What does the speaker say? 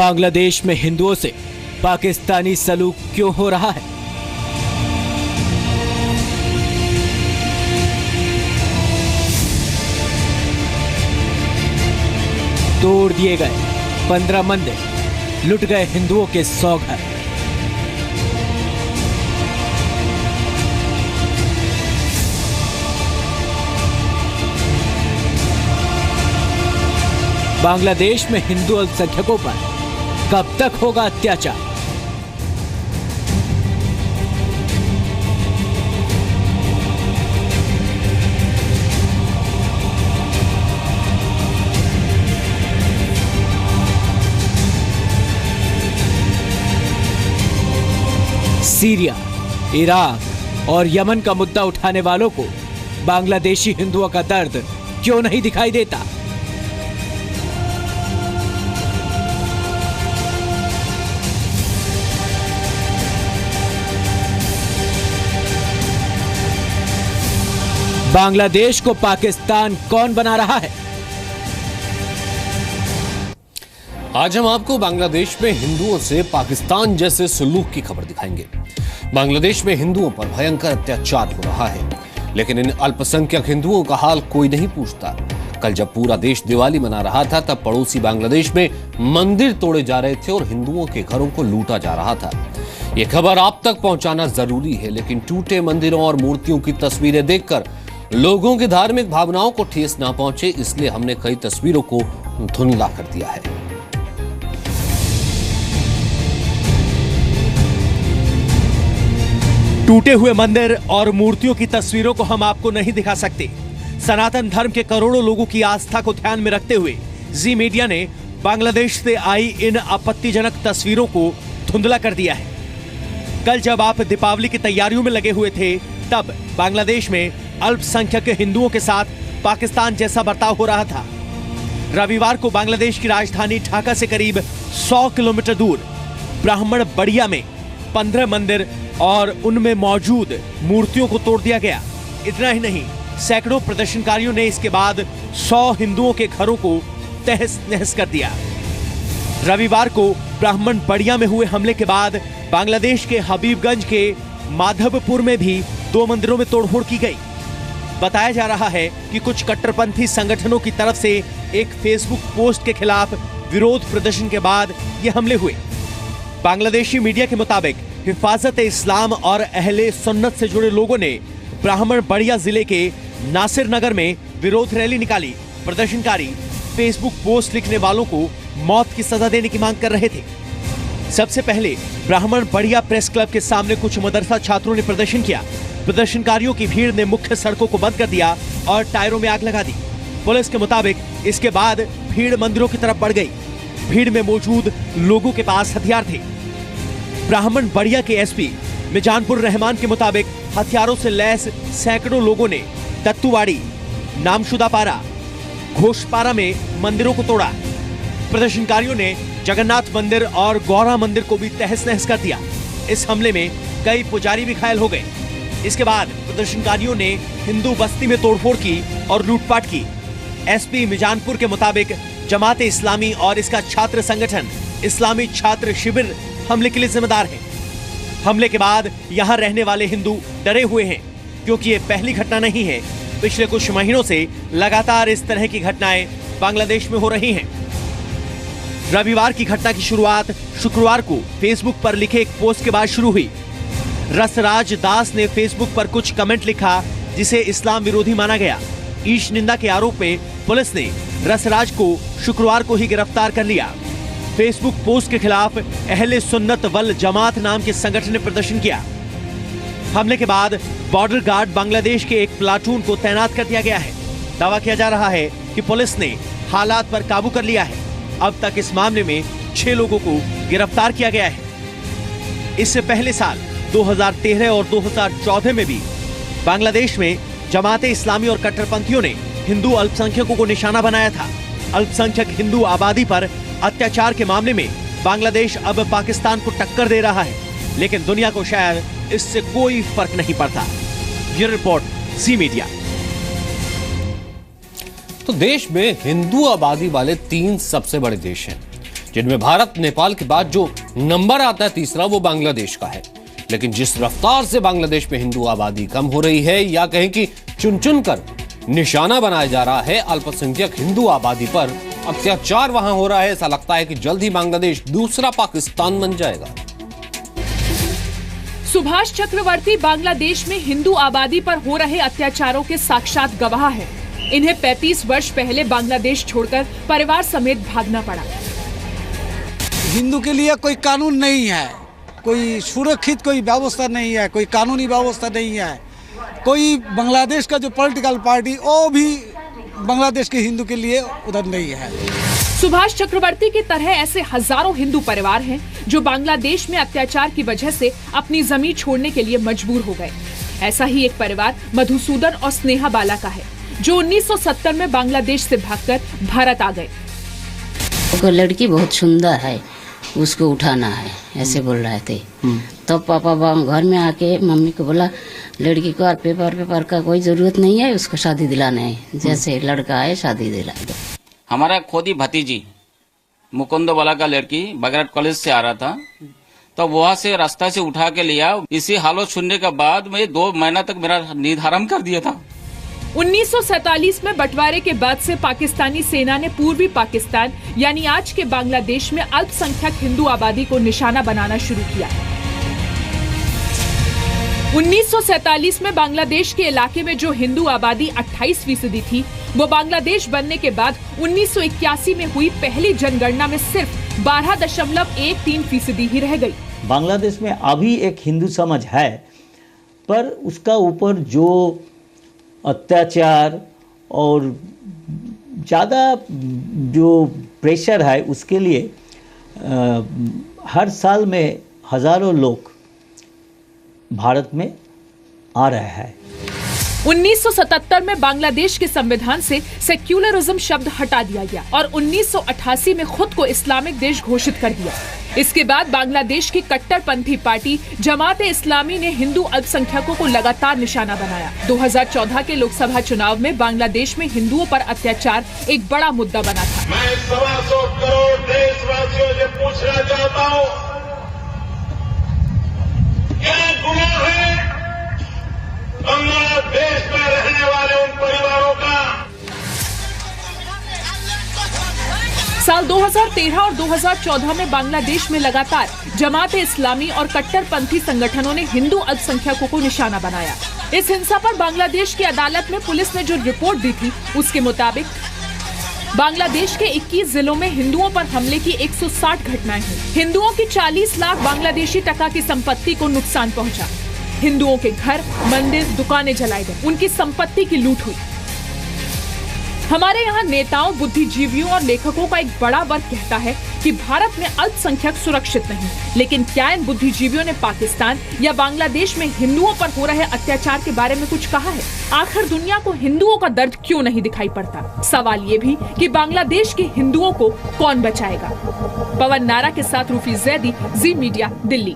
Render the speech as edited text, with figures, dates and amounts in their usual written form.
बांग्लादेश में हिंदुओं से पाकिस्तानी सलूक क्यों हो रहा है? तोड़ दिए गए 15 मंदिर, लुट गए हिंदुओं के 100 घर। बांग्लादेश में हिंदू अल्पसंख्यकों पर कब तक होगा अत्याचार? सीरिया, इराक और यमन का मुद्दा उठाने वालों को बांग्लादेशी हिंदुओं का दर्द क्यों नहीं दिखाई देता? बांग्लादेश को पाकिस्तान कौन बना रहा है? आज हम आपको बांग्लादेश में हिंदुओं से पाकिस्तान जैसे सलूक की खबर दिखाएंगे। बांग्लादेश में हिंदुओं पर भयंकर अत्याचार हो रहा है, लेकिन इन अल्पसंख्यक हिंदुओं का हाल कोई नहीं पूछता। कल जब पूरा देश दिवाली मना रहा था, तब पड़ोसी बांग्लादेश में मंदिर तोड़े जा रहे थे और हिंदुओं के घरों को लूटा जा रहा था। यह खबर आप तक पहुंचाना जरूरी है, लेकिन टूटे मंदिरों और मूर्तियों की तस्वीरें देखकर लोगों की धार्मिक भावनाओं को ठेस ना पहुंचे, इसलिए हमने कई तस्वीरों को धुंधला कर दिया है। टूटे हुए मंदिर और मूर्तियों की तस्वीरों को हम आपको नहीं दिखा सकते। सनातन धर्म के करोड़ों लोगों की आस्था को ध्यान में रखते हुए जी मीडिया ने बांग्लादेश से आई इन आपत्तिजनक तस्वीरों को धुंधला कर दिया है। कल जब आप दीपावली की तैयारियों में लगे हुए थे, तब बांग्लादेश में अल्पसंख्यक हिंदुओं के साथ पाकिस्तान जैसा बर्ताव हो रहा था। रविवार को बांग्लादेश की राजधानी ढाका से करीब 100 किलोमीटर दूर ब्राह्मण बड़िया में 15 मंदिर और उनमें मौजूद मूर्तियों को तोड़ दिया गया। इतना ही नहीं, सैकड़ों प्रदर्शनकारियों ने इसके बाद 100 हिंदुओं के घरों को तहस नहस कर दिया। रविवार को ब्राह्मण बड़िया में हुए हमले के बाद बांग्लादेश के हबीबगंज के माधवपुर में भी 2 मंदिरों में तोड़फोड़ की गई। बताया जा रहा है कि कुछ कट्टरपंथी संगठनों की तरफ से एक फेसबुक पोस्ट के खिलाफ विरोध प्रदर्शन के बाद ये हमले हुए। बांग्लादेशी मीडिया के मुताबिक हिफाजत-ए-इस्लाम और अहले सुन्नत से जुड़े लोगों ने ब्राह्मण बड़िया जिले के नासिर नगर में विरोध रैली निकाली। प्रदर्शनकारी फेसबुक पोस्ट लिखने वालों को मौत की सजा देने की मांग कर रहे थे। सबसे पहले ब्राह्मण बड़िया प्रेस क्लब के सामने कुछ मदरसा छात्रों ने प्रदर्शन किया। प्रदर्शनकारियों की भीड़ ने मुख्य सड़कों को बंद कर दिया और टायरों में आग लगा दी। पुलिस के मुताबिक इसके बाद भीड़ मंदिरों की तरफ बढ़ गई। भीड़ में मौजूद लोगों के पास हथियार थे। ब्राह्मण बड़िया के एसपी मिजानपुर रहमान के मुताबिक हथियारों से लैस सैकड़ों लोगों ने दत्तुवाड़ी, नामशुदापारा, घोषपारा में मंदिरों को तोड़ा। प्रदर्शनकारियों ने जगन्नाथ मंदिर और गौरा मंदिर को भी तहस नहस कर दिया। इस हमले में कई पुजारी भी घायल हो गए। इसके बाद प्रदर्शनकारियों ने हिंदू बस्ती में तोड़फोड़ की और लूटपाट की। एसपी मिजानपुर के मुताबिक जमात इस्लामी और इसका छात्र संगठन इस्लामी छात्र शिविर हमले के लिए जिम्मेदार है। हमले के बाद यहां रहने वाले हिंदू डरे हुए हैं, क्योंकि ये पहली घटना नहीं है। पिछले कुछ महीनों से लगातार इस तरह की घटनाएं बांग्लादेश में हो रही हैं। रविवार की घटना की शुरुआत शुक्रवार को फेसबुक पर लिखे एक पोस्ट के बाद शुरू हुई। रसराज दास ने फेसबुक पर कुछ कमेंट लिखा, जिसे इस्लाम विरोधी माना गया। ईश निंदा के आरोप में पुलिस ने रसराज को शुक्रवार को ही गिरफ्तार कर लिया। फेसबुक पोस्ट के खिलाफ अहले सुन्नत वल जमात नाम के संगठन ने प्रदर्शन किया। हमले के बाद बॉर्डर गार्ड बांग्लादेश के एक प्लाटून को तैनात कर दिया गया है। दावा किया जा रहा है कि पुलिस ने हालात पर काबू कर लिया है। अब तक इस मामले में 6 लोगों को गिरफ्तार किया गया है। इससे पहले साल 2013 और 2014 में भी बांग्लादेश में जमाते इस्लामी और कट्टरपंथियों ने हिंदू अल्पसंख्यकों को निशाना बनाया था। अल्पसंख्यक हिंदू आबादी पर अत्याचार के मामले में बांग्लादेश अब पाकिस्तान को टक्कर दे रहा है, लेकिन दुनिया को शायद इससे कोई फर्क नहीं पड़ता। ब्यूरो रिपोर्ट, जी मीडिया। तो देश में हिंदू आबादी वाले 3 सबसे बड़े देश हैं, जिनमें भारत नेपाल के बाद जो नंबर आता है तीसरा, वो बांग्लादेश का है। लेकिन जिस रफ्तार से बांग्लादेश में हिंदू आबादी कम हो रही है, या कहें कि चुन चुन कर निशाना बनाया जा रहा है अल्पसंख्यक हिंदू आबादी पर, अत्याचार वहां हो रहा है, ऐसा लगता है कि जल्द ही बांग्लादेश दूसरा पाकिस्तान बन जाएगा। सुभाष चक्रवर्ती बांग्लादेश में हिंदू आबादी पर हो रहे अत्याचारों के साक्षात गवाह हैं। इन्हें 35 वर्ष पहले बांग्लादेश छोड़कर परिवार समेत भागना पड़ा। हिंदू के लिए कोई कानून नहीं है, कोई सुरक्षित कोई व्यवस्था नहीं है, कोई कानूनी व्यवस्था नहीं है। कोई बांग्लादेश का जो पॉलिटिकल पार्टी, वो भी बांग्लादेश के हिंदू के लिए उधर नहीं है। सुभाष चक्रवर्ती की तरह ऐसे हजारों हिंदू परिवार हैं जो बांग्लादेश में अत्याचार की वजह से अपनी जमीन छोड़ने के लिए मजबूर हो गए। ऐसा ही एक परिवार मधुसूदन और स्नेहा बाला का है, जो 1970 में बांग्लादेश से भागकर भारत आ गए। वो लड़की बहुत सुंदर है, उसको उठाना है, ऐसे बोल रहे थे। तो पापा घर में आके मम्मी को बोला, लड़की को और पेपर का कोई जरूरत नहीं है, उसको शादी दिलाना है, जैसे लड़का है शादी दिला दो। हमारा खुद ही भतीजी मुकुंद वाला का लड़की बगैर कॉलेज से आ रहा था, तो वहाँ से रास्ता से उठा के लिया। इसी हालत सुनने के बाद मैं 2 महीना तक मेरा नींद हराम कर दिया था। 1947 में बंटवारे के बाद से पाकिस्तानी सेना ने पूर्वी पाकिस्तान यानी आज के बांग्लादेश में अल्पसंख्यक हिंदू आबादी को निशाना बनाना शुरू किया। 1947 में बांग्लादेश के इलाके में जो हिंदू आबादी 28% थी, वो बांग्लादेश बनने के बाद 1981 में हुई पहली जनगणना में सिर्फ 12.13% ही रह गई। बांग्लादेश में अभी एक हिंदू समाज है, पर उसका ऊपर जो अत्याचार और ज़्यादा जो प्रेशर है, उसके लिए हर साल में हजारों लोग भारत में आ रहे हैं। 1977 में बांग्लादेश के संविधान से सेक्युलरिज्म शब्द हटा दिया गया और 1988 में खुद को इस्लामिक देश घोषित कर दिया। इसके बाद बांग्लादेश की कट्टरपंथी पार्टी जमात इस्लामी ने हिंदू अल्पसंख्यकों को लगातार निशाना बनाया। 2014 के लोकसभा चुनाव में बांग्लादेश में हिंदुओं पर अत्याचार एक बड़ा मुद्दा बना था। मैं 125 करोड़ देशवासियों से पूछना चाहता हूँ, क्या गुनाह है बांग्लादेश में रहने वाले उन परिवारों का? साल 2013 और 2014 में बांग्लादेश में लगातार जमात इस्लामी और कट्टरपंथी संगठनों ने हिंदू अल्पसंख्यकों को निशाना बनाया। इस हिंसा पर बांग्लादेश की अदालत में पुलिस ने जो रिपोर्ट दी थी, उसके मुताबिक बांग्लादेश के 21 जिलों में हिंदुओं पर हमले की 160 घटनाएं हुई। हिंदुओं की 40 लाख बांग्लादेशी टका की संपत्ति को नुकसान पहुंचा। हिंदुओं के घर, मंदिर, दुकानें जलाए गए, उनकी संपत्ति की लूट हुई। हमारे यहाँ नेताओं, बुद्धिजीवियों और लेखकों का एक बड़ा वर्ग कहता है कि भारत में अल्पसंख्यक सुरक्षित नहीं, लेकिन क्या इन बुद्धिजीवियों ने पाकिस्तान या बांग्लादेश में हिंदुओं पर हो रहे अत्याचार के बारे में कुछ कहा है? आखिर दुनिया को हिंदुओं का दर्द क्यों नहीं दिखाई पड़ता? सवाल ये भी कि बांग्लादेश के हिंदुओं को कौन बचाएगा? पवन नारा के साथ रूफी जैदी, जी मीडिया, दिल्ली।